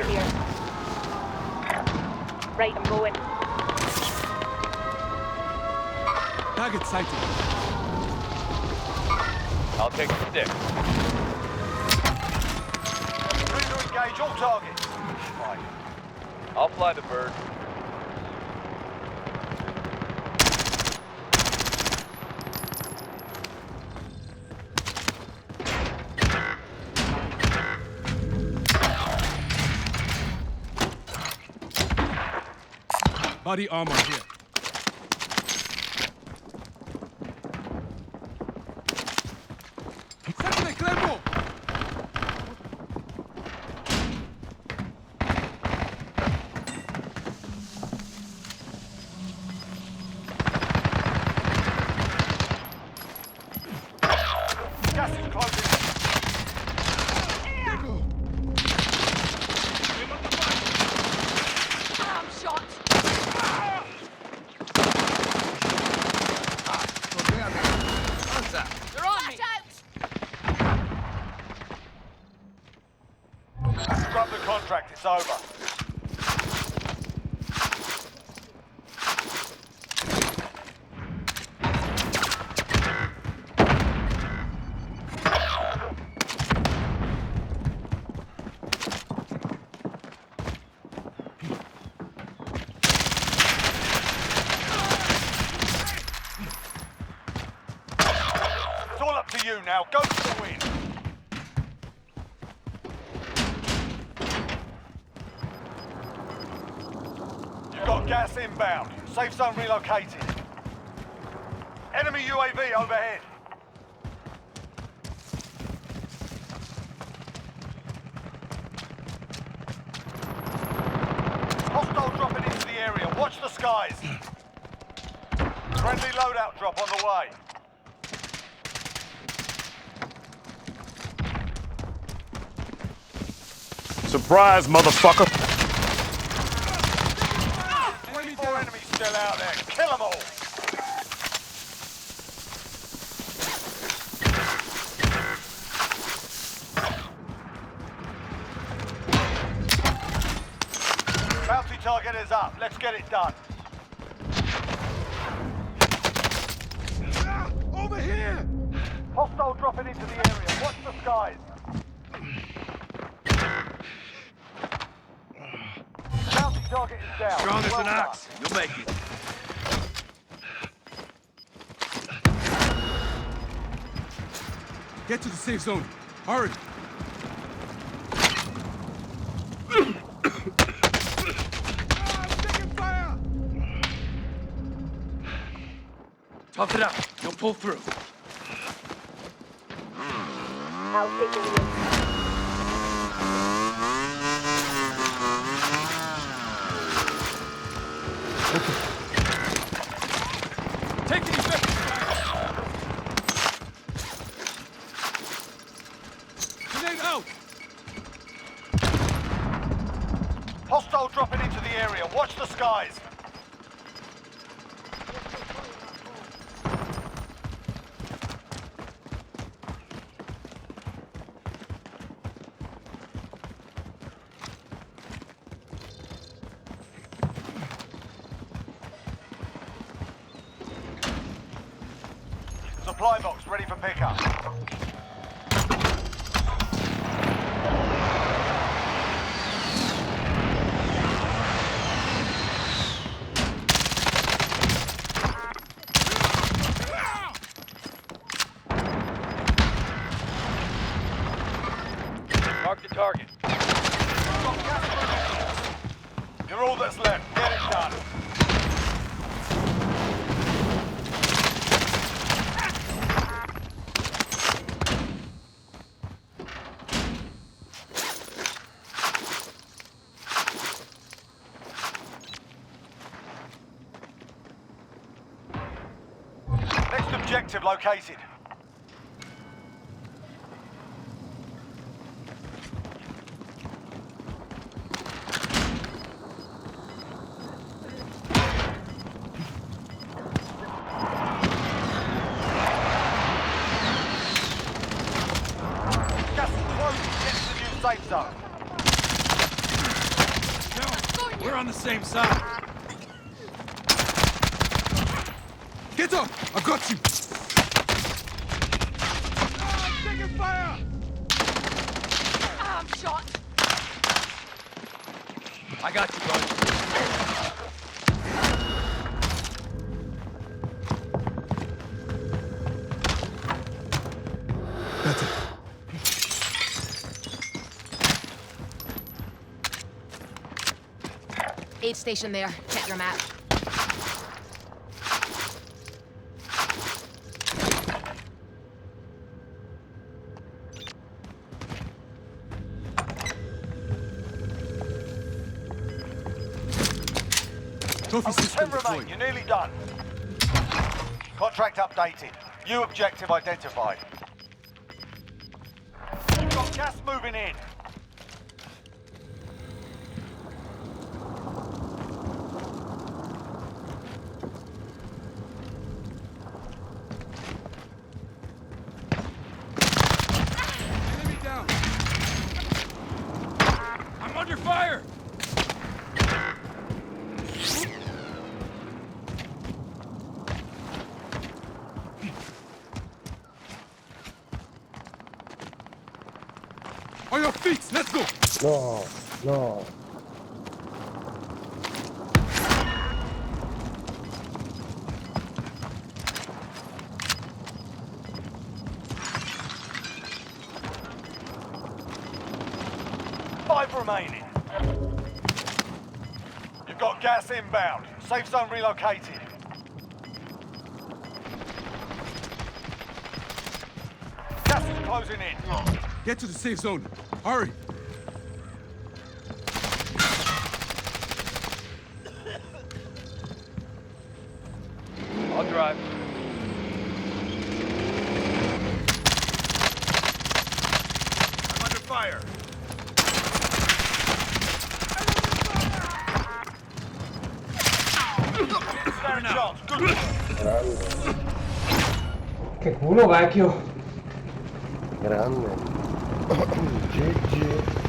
here. Right, I'm going. Target sighted. I'll take the stick. Ready to engage all targets. Fine. I'll fly the bird. Body armor here. Sacre Clermont! Gas is closing. I'm shot. They're on me. Scrub the contract, it's over. It's all up to you now. Go for the win. You've got gas inbound. Safe zone relocated. Enemy UAV overhead. Hostile dropping into the area. Watch the skies. Friendly loadout drop on the way. Surprise, motherfucker! 24 enemies still out there. Kill them all. Bounty target is up. Let's get it done. Over here! Hostile dropping into the area. Watch the skies. Bounty target is down. Strong as Well an done. ox. You'll make it. Get to the safe zone. Hurry! Tough it up. You'll pull through. I'll take the wheel. Taking effective grenade out! Hostile dropping into the area. Watch the skies. Supply box ready for pickup. Mark the target. You're all that's left. Get it done. Next objective located. Gas is closing. Get to the new safe zone. We're on the same side. Get up! I've got you! Ah, I'm taking fire! I'm shot. I got you, bud. That's it. Aid station there. Check your map. Trophy Only system 10 remain. deployed. You're nearly done. Contract updated. New objective identified. You've got gas moving in. Enemy down. I'm under fire! On your feet, let's go! No, no. Five remaining. You've got gas inbound. Safe zone relocated. Gas is closing in. Get to the safe zone. Hurry! I'll drive. I'm under fire. Stand a chance. Good work. Grande. Che culo, vecchio. Grande. GG.